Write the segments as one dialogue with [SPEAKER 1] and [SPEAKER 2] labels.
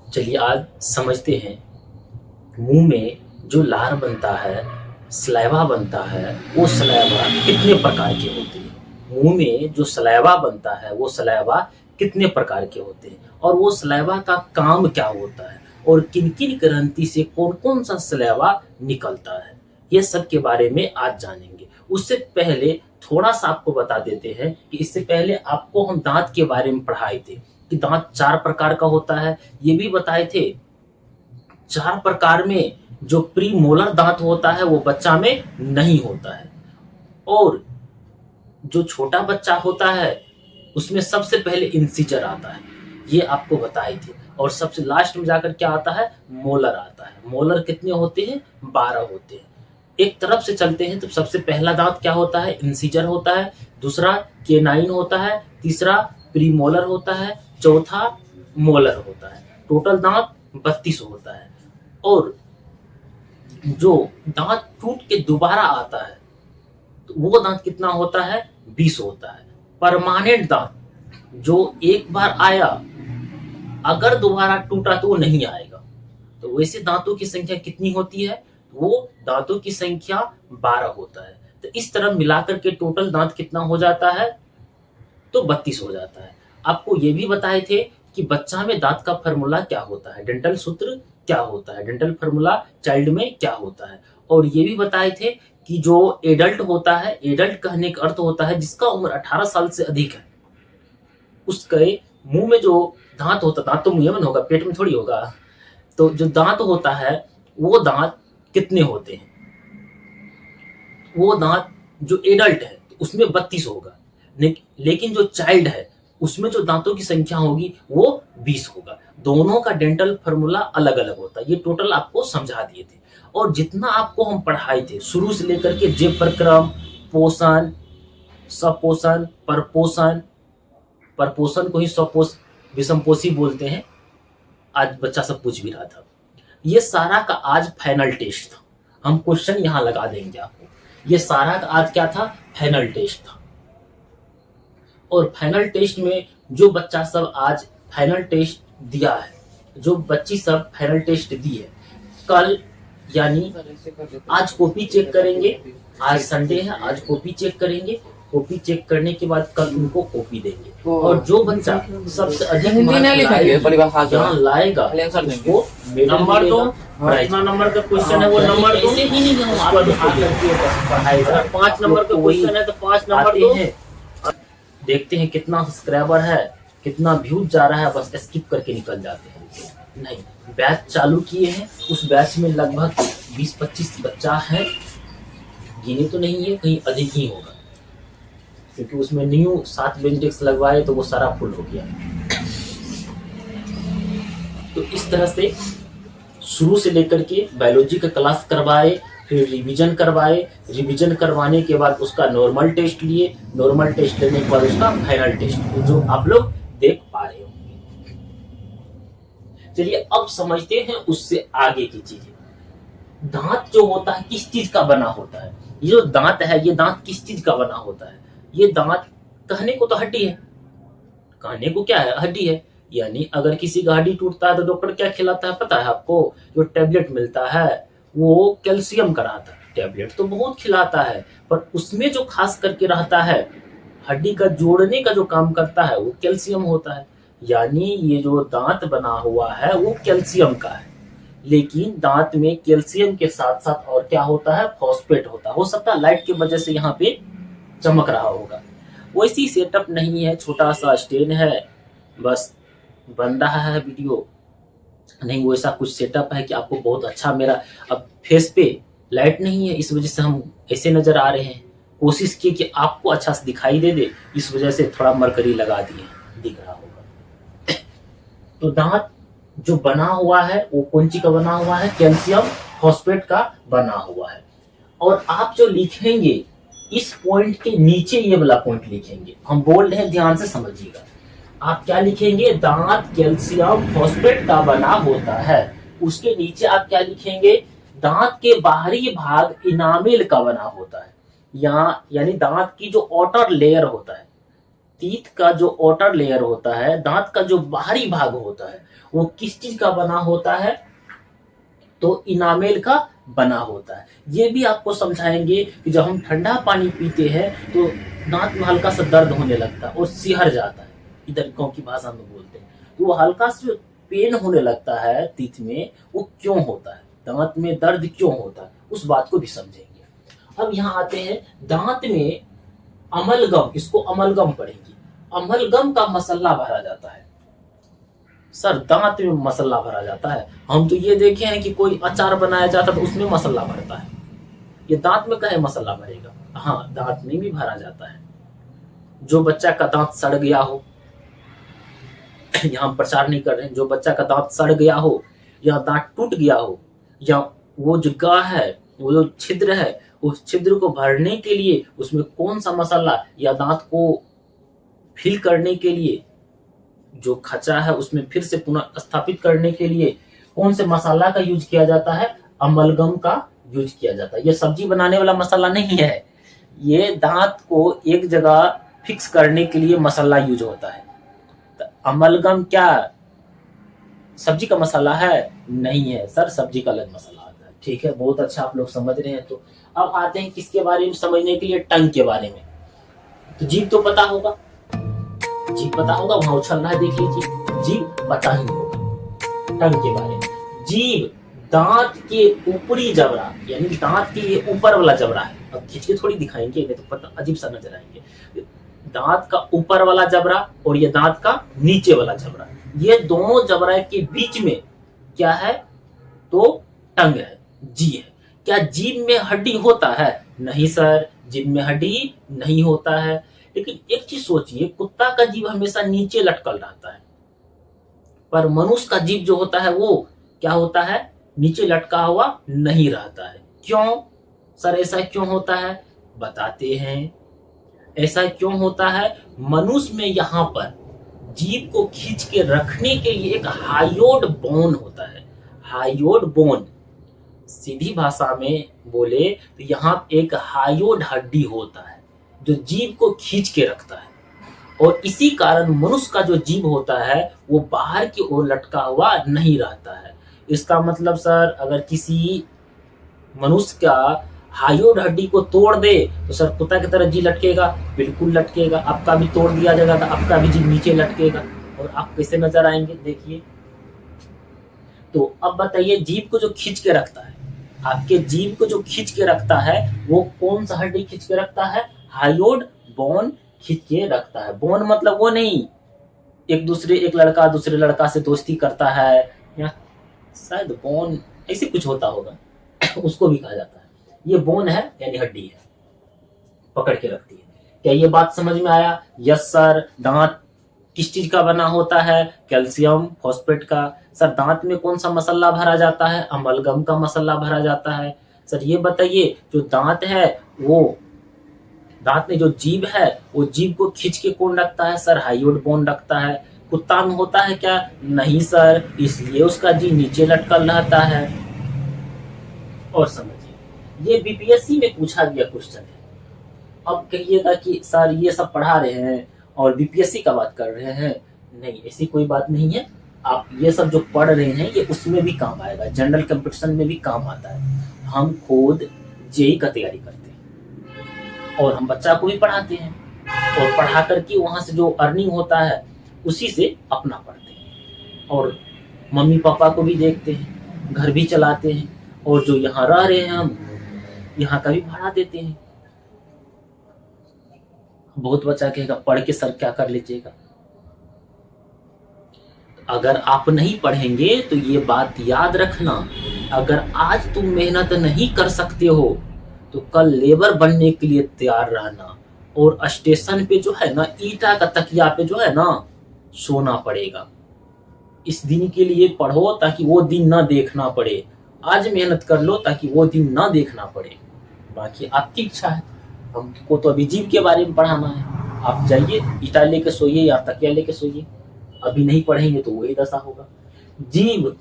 [SPEAKER 1] चलिए आज समझते हैं मुंह में जो लार बनता है, सलाइवा बनता है, वो सलाइवा कितने प्रकार के होते हैं। मुंह में जो सलाइवा बनता है वो सलाइवा कितने प्रकार के होते हैं और वो सलाइवा का काम क्या होता है और किन किन ग्रंथि से कौन कौन सा सलाइवा निकलता है, ये सब के बारे में आज जानेंगे। उससे पहले थोड़ा सा आपको बता देते हैं कि इससे पहले आपको हम दांत के बारे में पढ़ाए थे कि दांत 4 प्रकार का होता है। ये भी बताए थे 4 प्रकार में जो प्री मोलर दांत होता है वो बच्चा में नहीं होता है और जो छोटा बच्चा होता है उसमें सबसे पहले इंसिजर आता है, ये आपको बताए थे। और सबसे लास्ट में जाकर क्या आता है, मोलर आता है। मोलर कितने होते हैं, 12 होते हैं। एक तरफ से चलते हैं तो सबसे पहला दांत क्या होता है, इंसिजर होता है। दूसरा केनाइन होता है। तीसरा प्रीमोलर होता है। चौथा मोलर होता है। टोटल दांत 32 होता है। और जो दांत टूट के दोबारा आता है तो वो दांत कितना होता है, 20 होता है। परमानेंट दांत जो एक बार आया अगर दोबारा टूटा तो वो नहीं आएगा, तो वैसे दांतों की संख्या कितनी होती है, वो दांतों की संख्या 12 होता है। तो इस तरह मिलाकर के टोटल दांत कितना हो जाता है, तो 32 हो जाता है। आपको ये भी बताए थे कि बच्चा में दांत का फार्मूला क्या होता है, डेंटल सूत्र क्या होता है, डेंटल फार्मूला चाइल्ड में क्या होता है। और ये भी बताए थे कि जो एडल्ट होता है, एडल्ट कहने का अर्थ होता है जिसका उम्र 18 साल से अधिक है, उसके मुंह में जो दांत होता, दांत तो मुंह में होगा, पेट में थोड़ी होगा। तो जो दांत होता है वो दांत कितने होते हैं, वो दांत जो एडल्ट है तो उसमें 32 होगा, लेकिन जो चाइल्ड है उसमें जो दांतों की संख्या होगी वो 20 होगा। दोनों का डेंटल फार्मूला अलग अलग होता है। ये टोटल आपको समझा दिए थे। और जितना आपको हम पढ़ाए थे शुरू से लेकर के जे प्रक्रम, पोषण, सपोषण, परपोषण, परपोषण को ही सपोष विषमपोषी बोलते हैं, आज बच्चा सब पूछ भी रहा था। ये सारा का आज फाइनल टेस्ट था। हम क्वेश्चन यहां लगा देंगे आपको। ये सारा का आज क्या था, फाइनल टेस्ट था। और फाइनल टेस्ट में जो बच्चा सब आज फाइनल टेस्ट दिया है, जो बच्ची सब फाइनल टेस्ट दी है, कल यानी आज कॉपी चेक करेंगे। आज संडे है, आज कॉपी चेक करेंगे। कॉपी चेक करने के बाद कल उनको कॉपी देंगे। और जो बच्चा सबसे अधिक यहाँ लाएगा उसको नंबर दो। कितना नंबर का क्वेश्चन है वो नंबर दो। ऐसे ही नहीं पढ़ाएगा। 5 नंबर का क्वेश्चन है तो 5 नंबर दो। देखते हैं कितना सब्सक्राइबर है, कितना व्यूज जा रहा है, बस स्किप करके निकल जाते हैं। नहीं, बैच चालू किए हैं, उस बैच में लगभग 20-25 बच्चा है, गिने तो नहीं है, कहीं अधिक ही होगा, क्योंकि उसमें न्यू 7 बेंचेक्स लगवाए तो वो सारा फुल हो गया। तो इस तरह से शुरू से लेकर के बायोलॉजी का क्लास करवाए, फिर रिवीजन करवाए, रिवीजन करवाने के बाद उसका नॉर्मल टेस्ट लिए, नॉर्मल टेस्ट लेने के बाद उसका फाइनल टेस्ट, जो आप लोग देख पा रहे हो। चलिए अब समझते हैं उससे आगे की चीजें। दांत जो होता है किस चीज का बना होता है, ये जो दांत है ये दांत किस चीज का बना होता है। ये दांत कहने को तो हड्डी है, कहने को क्या है, हड्डी है। यानी अगर किसी का हड्डी टूटता है तो डॉक्टर क्या खिलाता है पता है आपको, जो टेबलेट मिलता है वो कैल्शियम का रहता है। टेबलेट तो बहुत खिलाता है, पर उसमें जो खास करके रहता है, हड्डी का जोड़ने का जो काम करता है वो कैल्शियम होता है। यानी ये जो दांत बना हुआ है वो कैल्शियम का है। लेकिन दांत में कैल्शियम के साथ साथ और क्या होता है, फॉस्फेट होता है। हो सकता है लाइट की वजह से यहाँ पे चमक रहा होगा। वैसी सेटअप नहीं है, छोटा सा स्टैंड है, बस बन रहा है वीडियो। नहीं वैसा कुछ सेटअप है कि आपको बहुत अच्छा, मेरा अब फेस पे लाइट नहीं है इस वजह से हम ऐसे नजर आ रहे हैं। कोशिश की कि आपको अच्छा से दिखाई दे, इस वजह से थोड़ा मरकरी लगा दिए, दिख रहा होगा। तो दांत जो बना हुआ है वो कौन सी का बना हुआ है, कैल्शियम फॉस्फेट का बना हुआ है। और आप जो लिखेंगे इस पॉइंट के नीचे ये वाला पॉइंट लिखेंगे, हम बोल रहे हैं ध्यान से समझिएगा। आप क्या लिखेंगे, दांत कैल्शियम फॉस्फेट का बना होता है। उसके नीचे आप क्या लिखेंगे, दांत के बाहरी भाग इनामेल का बना होता है। यहाँ यानी दांत की जो आउटर लेयर होता है, टीथ का जो आउटर लेयर होता है, दांत का जो बाहरी भाग होता है, वो किस चीज का बना होता है? तो इनामेल का बना होता है। ये भी आपको समझाएंगे कि जब हम ठंडा पानी पीते हैं तो दांत में हल्का सा दर्द होने लगता है और सिहर जाता है, इधर गाँव की भाषा में बोलते हैं। तो वो हल्का सा जो पेन होने लगता है टीथ में, वो क्यों होता है, दांत में दर्द क्यों होता है, उस बात को भी समझेंगे। अब यहाँ आते हैं दांत में अमलगम, इसको अमलगम पढ़ेंगे। अमलगम का मसला भरा जाता है। सर दांत में मसाला भरा जाता है? हम तो ये देखे हैं कि कोई अचार बनाया जाता है तो उसमें मसाला भरता है, ये दांत में कहे मसाला भरेगा? हाँ, दांत में भी भरा जाता है। जो बच्चा का दांत सड़ गया हो, यहाँ हम प्रचार नहीं कर रहे हैं, जो बच्चा का दांत सड़ गया हो या दांत टूट गया हो, या वो जो गाह है, वो जो छिद्र है, उस छिद्र को भरने के लिए उसमें कौन सा मसाला, या दांत को फिल करने के लिए जो खचा है उसमें फिर से पुनः स्थापित करने के लिए कौन से मसाला का यूज किया जाता है? अमलगम का यूज किया जाता है। ये सब्जी बनाने वाला मसाला नहीं है, ये दांत को एक जगह फिक्स करने के लिए मसाला यूज होता है। तो अमलगम क्या सब्जी का मसाला है? नहीं है सर, सब्जी का अलग मसाला आता है। ठीक है, बहुत अच्छा, आप लोग समझ रहे हैं। तो अब आते हैं किसके बारे में समझने के लिए? टंग के बारे में। तो जीभ तो पता होगा, जीभ पता होगा, वहां उछल रहा है, देख लीजिए, जीभ पता ही होगा। टंग के बारे में, जीभ दांत के ऊपरी जबड़ा, यानी दांत के ये ऊपर वाला जबड़ा है। अब खींच के थोड़ी दिखाएंगे, नहीं तो पता अजीब सा नजर आएंगे। दांत का ऊपर वाला जबड़ा और ये दांत का नीचे वाला जबड़ा, ये दोनों जबड़ा के बीच में क्या है? तो टंग है, जी है। क्या जीभ में हड्डी होता है? नहीं सर, जीभ में हड्डी नहीं होता है। लेकिन एक चीज सोचिए, कुत्ता का जीभ हमेशा नीचे लटकल रहता है, पर मनुष्य का जीभ जो होता है वो क्या होता है? नीचे लटका हुआ नहीं रहता है। क्यों सर, ऐसा क्यों होता है? बताते हैं। ऐसा क्यों होता है? मनुष्य में यहाँ पर जीभ को खींच के रखने के लिए एक हायोड बोन होता है। हायोड बोन, सीधी भाषा में बोले तो यहाँ एक हायोड हड्डी होता है जो जीभ को खींच के रखता है। और इसी कारण मनुष्य का जो जीभ होता है वो बाहर की ओर लटका हुआ नहीं रहता है। इसका मतलब सर, अगर किसी मनुष्य का हायोड हड्डी को तोड़ दे तो सर कुत्ता की तरह जी लटकेगा? बिल्कुल लटकेगा। आपका भी तोड़ दिया जाएगा तो आपका भी जीभ नीचे लटकेगा, और आप कैसे नजर आएंगे? देखिए, तो अब बताइए, जीभ को जो खींच के रखता है, आपके जीभ को जो खींच के रखता है वो कौन सा हड्डी खींच के रखता है? हायोड बोन खींच के रखता है। बोन मतलब वो नहीं, एक लड़का दूसरे लड़का से दोस्ती करता है, या शायद बोन ऐसे कुछ होता होगा उसको भी कहा जाता है। ये बोन है, यानी हड्डी है, पकड़ के रखती है। क्या ये बात समझ में आया? Yes sir. दांत किस चीज का बना होता है? कैल्शियम फॉस्फेट का। सर दांत में कौन सा मसाला भरा जाता है? अमलगम का मसाला भरा जाता है। सर ये बताइए, जो दांत है वो, दांत में जो जीभ है वो जीभ को खींच के कौन रखता है? सर हायोड बोन रखता है। कुत्ता में होता है क्या? नहीं सर, इसलिए उसका जीभ नीचे लटकल रहता है। और समझिए, ये बीपीएससी में पूछा गया क्वेश्चन है। अब कहिएगा कि सर ये सब पढ़ा रहे हैं और बीपीएससी का बात कर रहे हैं। नहीं, ऐसी कोई बात नहीं है। आप ये सब जो पढ़ रहे हैं ये उसमें भी काम आएगा, जनरल कंपटीशन में भी काम आता है। हम खुद जेई का तैयारी करते हैं और हम बच्चा को भी पढ़ाते हैं, और पढ़ा करके वहां से जो अर्निंग होता है उसी से अपना पढ़ते हैं, और मम्मी पापा को भी देखते हैं, घर भी चलाते हैं, और जो यहाँ रह रहे हैं हम, यहाँ का भी भाड़ा देते हैं। बहुत बच्चा कहेगा पढ़ के सर क्या कर लीजिएगा? अगर आप नहीं पढ़ेंगे तो ये बात याद रखना, अगर आज तुम मेहनत नहीं कर सकते हो तो कल लेबर बनने के लिए तैयार रहना, और स्टेशन पे जो है ना, ईटा का तकिया पे जो है ना, सोना पड़ेगा। इस दिन के लिए पढ़ो ताकि वो दिन ना देखना पड़े। आज मेहनत कर लो ताकि वो दिन ना देखना पड़े। बाकी आपकी इच्छा है, हमको तो अभी जीभ के बारे में पढ़ाना है। आप जाइए, ईटा लेके सोइए या तकिया लेके सोइए। अभी नहीं पढ़ेंगे तो वही दशा होगा। जीभ,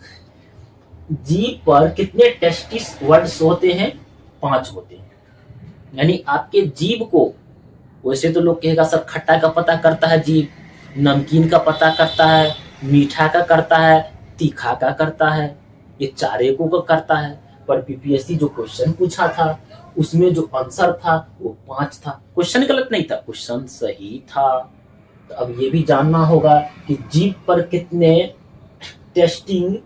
[SPEAKER 1] जीभ पर कितने टेस्टिस वर्ड्स होते हैं? 5 होते हैं। यानी आपके जीभ को वैसे तो लोग कहेगा सर खट्टा का पता करता है जीभ, नमकीन का पता करता है, मीठा का करता है, तीखा का करता है, ये चारे को करता है। पर बीपीएससी जो क्वेश्चन पूछा था उसमें जो आंसर था वो 5 था। क्वेश्चन गलत नहीं था, क्वेश्चन सही था। तो अब ये भी जानना होगा कि जीभ पर कितने टेस्टिंग,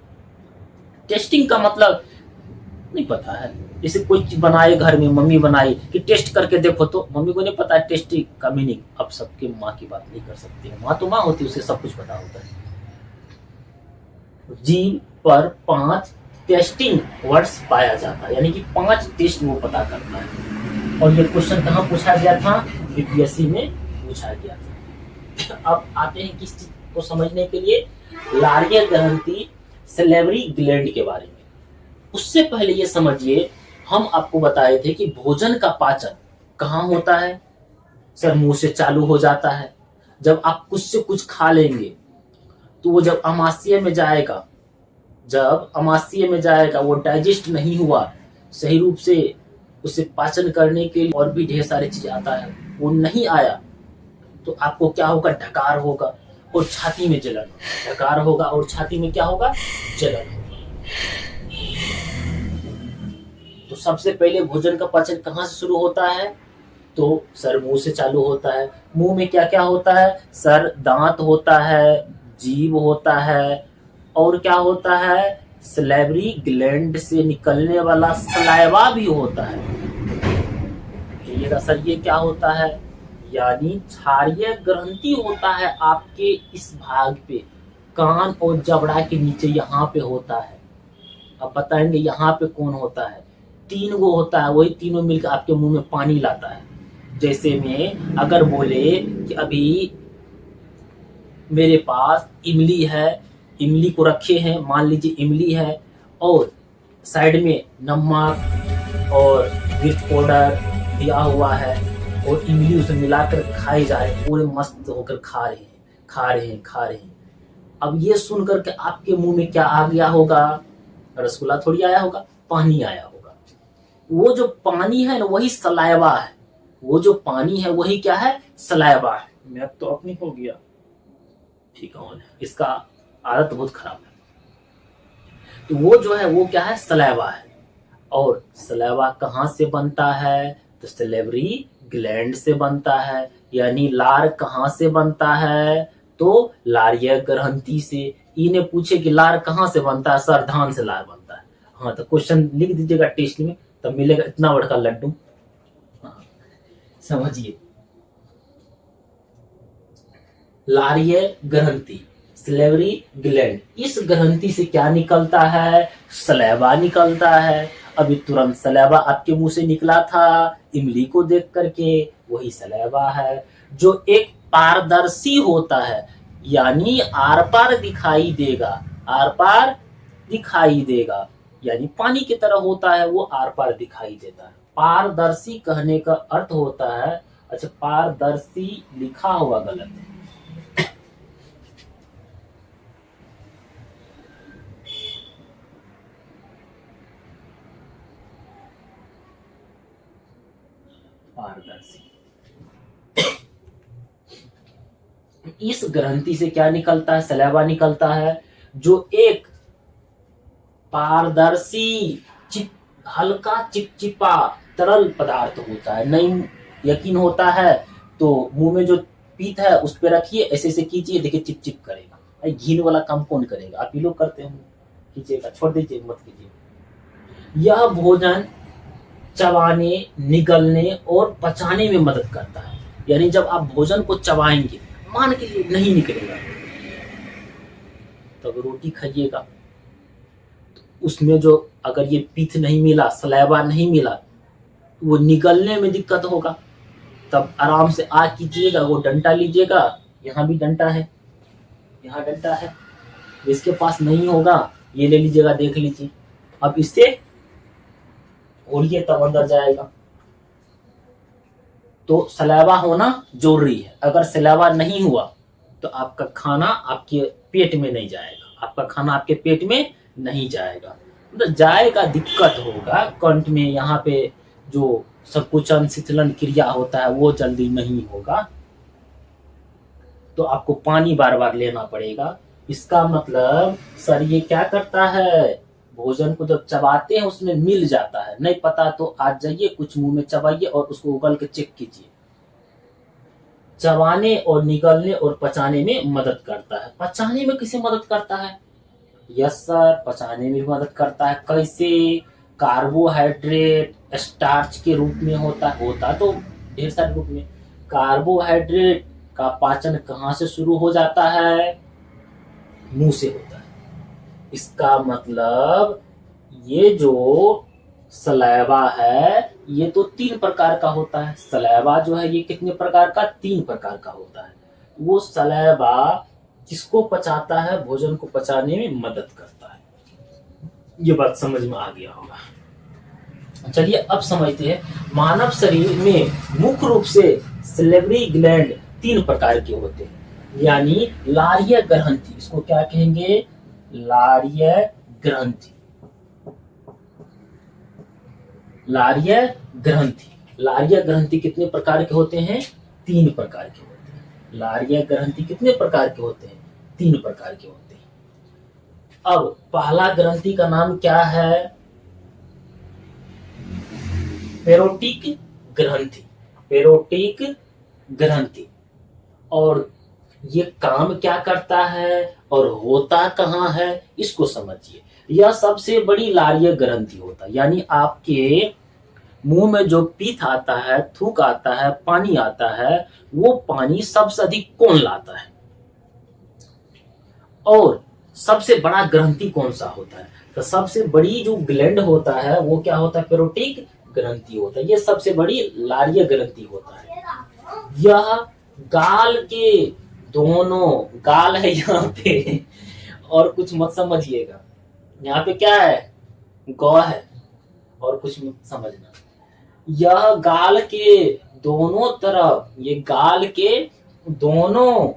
[SPEAKER 1] टेस्टिंग का मतलब नहीं पता है। जैसे कोई चीज बनाए घर में, मम्मी बनाई कि टेस्ट करके देखो, तो मम्मी को नहीं पता है टेस्टिंग का मीनिंग। अब सबके माँ की बात नहीं कर सकते हैं, माँ तो माँ होती है, उसे सब कुछ पता होता है। जीभ पर 5 टेस्टिंग वर्ड्स पाया जाता है, यानी कि 5 टेस्ट वो पता करता है। और ये क्वेश्चन कहाँ पूछा गया था? बीपीएससी में पूछा गया था। अब आते हैं किस चीज को समझने के लिए, लारिया ग्रंथि सलेवरी ग्लैंड के बारे में। उससे पहले ये समझिए, हम आपको बताए थे कि भोजन का पाचन कहाँ होता है? सर मुंह से चालू हो जाता है। जब आप कुछ से कुछ खा लेंगे तो वो जब अमाशय में जाएगा, जब अमाशय में जाएगा वो डाइजेस्ट नहीं हुआ सही रूप से, उसे पाचन करने के लिए और भी ढेर सारी चीज आता है, वो नहीं आया तो आपको क्या होगा? डकार होगा और छाती में जलन। डकार होगा और छाती में क्या होगा? जलन होगा। तो सबसे पहले भोजन का पाचन कहाँ से शुरू होता है? तो सर मुंह से चालू होता है। मुंह में क्या क्या होता है? सर दांत होता है, जीभ होता है, और क्या होता है? सलेवरी ग्लैंड से निकलने वाला सलाइवा भी होता है। कहिएगा सर ये क्या होता है? यानी क्षारीय ग्रंथि होता है आपके इस भाग पे, कान और जबड़ा के नीचे यहाँ पे होता है। अब बताएंगे यहाँ पे कौन होता है? 3 गो होता है, वही तीनों मिलकर आपके मुंह में पानी लाता है। जैसे में अगर बोले कि अभी मेरे पास इमली है, इमली को रखे हैं, मान लीजिए इमली है, और साइड में नमक और मिर्च पाउडर दिया हुआ है, और इमली उसे मिलाकर खाई जा रहे हैं, पूरे मस्त होकर खा रहे हैं, खा रहे हैं, खा रहे हैं। अब ये सुनकर के आपके मुंह में क्या आ गया होगा? रसगुल्ला थोड़ी आया होगा, पानी आया होगा। वो जो पानी है ना वही सलाइवा है, वो जो पानी है वही क्या है? सलाइवा है। मैं तो अपनी हो गया ठीक है, इसका आदत बहुत खराब है। तो वो जो है वो क्या है? सलाइवा है। और सलाइवा कहाँ से बनता है? तो सलेवरी ग्लैंड से बनता है। यानी लार कहाँ से बनता है? तो लारिया ग्रंथि से। इन्हें पूछे कि लार कहाँ से बनता है? सर धान से लार बनता है। हाँ तो क्वेश्चन लिख दीजिएगा टेस्ट में, तब मिलेगा इतना बड़ा लड्डू। हाँ, समझिए, लारिया ग्रंथि सलेवरी ग्लैंड, इस ग्रंथि से क्या निकलता है? सलेवा निकलता है। अभी तुरंत सलेवा आपके मुंह से निकला था इमली को देख करके, वही सलेवा है जो एक पारदर्शी होता है, यानी आर पार दिखाई देगा, आर पार दिखाई देगा, यानी पानी की तरह होता है, वो आर पार दिखाई देता है। पारदर्शी कहने का अर्थ होता है, अच्छा पारदर्शी लिखा हुआ गलत है, पारदर्शी। इस ग्रंथि से क्या निकलता है? सलेवा निकलता है, जो एक पारदर्शी हल्का चिपचिपा तरल पदार्थ होता है। नहीं यकीन होता है तो मुंह में जो पीत है उस पर रखिए, ऐसे ऐसे कीजिए, देखिए चिपचिप करेगा। भाई घीन वाला काम कौन करेगा? आप ही लोग करते होंगे, कीजिएगा, छोड़ दीजिए, मत कीजिए। यह भोजन चबाने, निगलने और पचाने में मदद करता है। यानी जब आप भोजन को चबाएंगे, मान के लिए नहीं निकलेगा, तब तो रोटी खाइएगा, तो उसमें जो अगर ये पीठ नहीं मिला, सलाइवा नहीं मिला, तो वो निगलने में दिक्कत होगा। तब आराम से आ कीजिएगा, वो डंडा लीजिएगा, यहाँ भी डंडा है, यहाँ डंडा है, इसके पास नहीं होगा ये ले लीजिएगा, देख लीजिए। अब इससे ओढ़िए तब अंदर जाएगा। तो सलाइवा होना जरूरी है। अगर सलाइवा नहीं हुआ तो आपका खाना आपके पेट में नहीं जाएगा, आपका खाना आपके पेट में नहीं जाएगा, मतलब जाएगा, दिक्कत होगा कंठ में, यहाँ पे जो संकुचन शीतलन क्रिया होता है वो जल्दी नहीं होगा, तो आपको पानी बार बार लेना पड़ेगा। इसका मतलब सर ये क्या करता है, भोजन को जब चबाते हैं उसमें मिल जाता है, नहीं पता तो आज जाइए कुछ मुंह में चबाइए और उसको उगल के चेक कीजिए। चबाने और निगलने और पचाने में मदद करता है। पचाने में किसे मदद करता है? यस सर, पचाने में भी मदद करता है। कैसे? कार्बोहाइड्रेट स्टार्च के रूप में होता तो ढेर सारे रूप में। कार्बोहाइड्रेट का पाचन कहाँ से शुरू हो जाता है? मुंह से होता है। इसका मतलब ये जो सलैवा है ये तो 3 प्रकार का होता है। सलैवा जो है ये कितने प्रकार का? 3 प्रकार का होता है। वो सलैवा जिसको पचाता है, भोजन को पचाने में मदद करता है। ये बात समझ में आ गया होगा। चलिए अब समझते हैं, मानव शरीर में मुख्य रूप से सैलिवरी ग्लैंड 3 प्रकार के होते हैं, यानी लारीय ग्रंथि। इसको क्या कहेंगे? लारीय ग्रंथि। लारीय ग्रंथि। लारीय ग्रंथि कितने प्रकार के होते हैं? 3 प्रकार के होते हैं। लारीय ग्रंथि कितने प्रकार के होते हैं? 3 प्रकार के होते हैं। अब पहला ग्रंथि का नाम क्या है? पेरोटिक ग्रंथि। पेरोटिक ग्रंथि। और ये काम क्या करता है और होता कहाँ है, इसको समझिए। यह सबसे बड़ी लारीय ग्रंथि होता है, यानी आपके मुंह में जो पीत आता है, थूक आता है, पानी आता है, वो पानी सबसे अधिक कौन लाता है? और सबसे बड़ा ग्रंथि कौन सा होता है? तो सबसे बड़ी जो ग्लैंड होता है वो क्या होता है? पेरोटिक ग्रंथि होता है। ये सबसे बड़ी लारीय ग्रंथि होता है। यह गाल के दोनों, गाल है यहाँ पे और कुछ मत समझिएगा, यहाँ पे क्या है? गौ है और कुछ मत समझना। यह गाल के दोनों तरफ, ये गाल के दोनों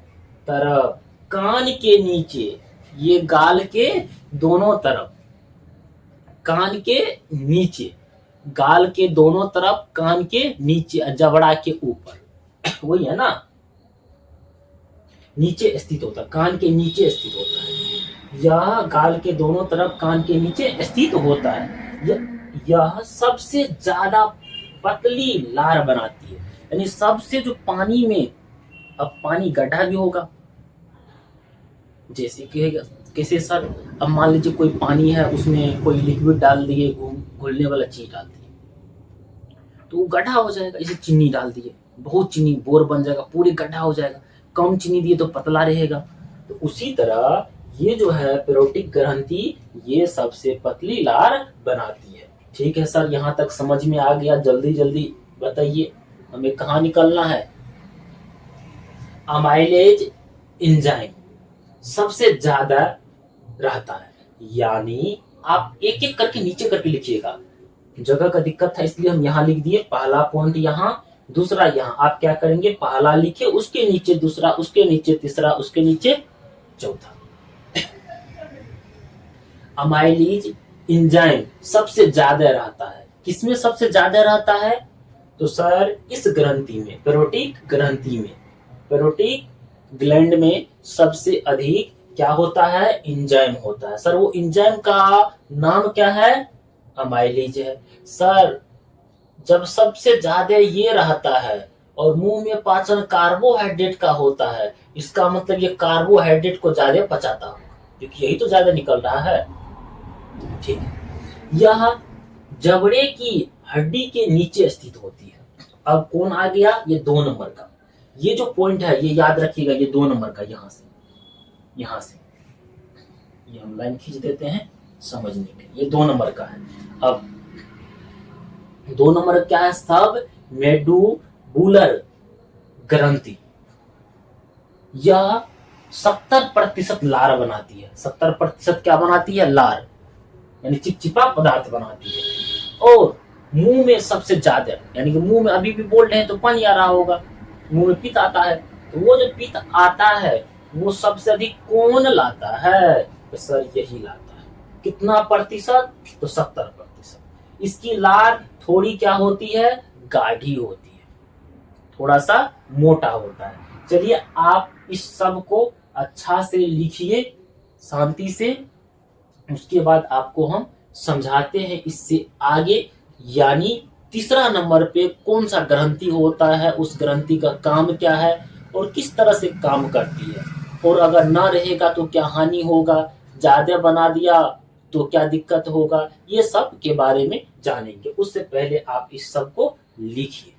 [SPEAKER 1] तरफ, कान के नीचे, ये गाल के दोनों तरफ, कान के नीचे, गाल के दोनों तरफ, कान के नीचे, जबड़ा के ऊपर, वही है ना, नीचे स्थित होता है, कान के नीचे स्थित होता है। यह गाल के दोनों तरफ कान के नीचे स्थित होता है। यह सबसे ज्यादा पतली लार बनाती है, यानी सबसे जो पानी में, अब पानी गड्ढा भी होगा, जैसे कि कैसे सर, अब मान लीजिए कोई पानी है उसमें कोई लिक्विड डाल दिए, घुलने वाला चीज डाल दिए तो वो गड्ढा हो जाएगा। जैसे चीनी डाल दिए, बहुत चीनी बोर बन जाएगा, पूरे गड्ढा हो जाएगा। कम चीनी दिए तो पतला रहेगा। तो उसी तरह ये जो है पेरोटिक ग्रंथि, ये सबसे पतली लार बनाती है। ठीक है सर, यहाँ तक समझ में आ गया? जल्दी जल्दी बताइए हमें कहाँ निकलना है। अमाइलेज एंजाइम सबसे ज्यादा रहता है, यानी आप एक एक करके नीचे करके लिखिएगा। जगह का दिक्कत था इसलिए हम यहाँ लिख दिए, पहला पॉइंट यहाँ, दूसरा यहाँ। आप क्या करेंगे? पहला लिखे, उसके नीचे दूसरा, उसके नीचे तीसरा, उसके नीचे चौथा। अमाइलेज एंजाइम सबसे ज्यादा रहता है। किसमें सबसे ज्यादा रहता है? तो सर इस ग्रंथि में, पेरोटिक ग्रंथि में, पेरोटिक ग्लैंड में सबसे अधिक क्या होता है? एंजाइम होता है। सर वो एंजाइम का नाम क्या है? अमाइलेज है। सर जब सबसे ज्यादा ये रहता है और मुंह में पाचन कार्बोहाइड्रेट का होता है, इसका मतलब ये कार्बोहाइड्रेट को ज्यादा पचाता होगा, क्योंकि यही तो ज्यादा निकल रहा है। ठीक है, यह जबड़े की हड्डी के नीचे स्थित होती है। अब कौन आ गया? ये 2 नंबर का, ये जो पॉइंट है ये याद रखिएगा, ये 2 नंबर का, यहां से ये हम लाइन खींच देते हैं समझने के, ये 2 नंबर का है। अब 2 नंबर क्या है? सब मेडुबुलर ग्रंथि। यह 70% लार बनाती है। 70% क्या बनाती है? लार, यानी चिपचिपा पदार्थ बनाती है। और मुंह में सबसे ज्यादा, यानी कि मुंह में अभी भी बोल रहे हैं तो पानी आ रहा होगा, मुंह में पित्त आता है, तो वो जो पित्त आता है वो सबसे अधिक कौन लाता है? तो सर यही लाता है। कितना प्रतिशत? तो 70%। इसकी लार थोड़ी क्या होती है? गाढ़ी होती है, थोड़ा सा मोटा होता है। चलिए आप इस सब को अच्छा से लिखिए शांति से, उसके बाद आपको हम समझाते हैं इससे आगे। यानी तीसरा नंबर पे कौन सा ग्रंथि होता है, उस ग्रंथि का काम क्या है और किस तरह से काम करती है, और अगर ना रहेगा तो क्या हानि होगा, ज्यादा बना दिया तो क्या दिक्कत होगा, ये सब के बारे में जानेंगे। उससे पहले आप इस सब को लिखिए।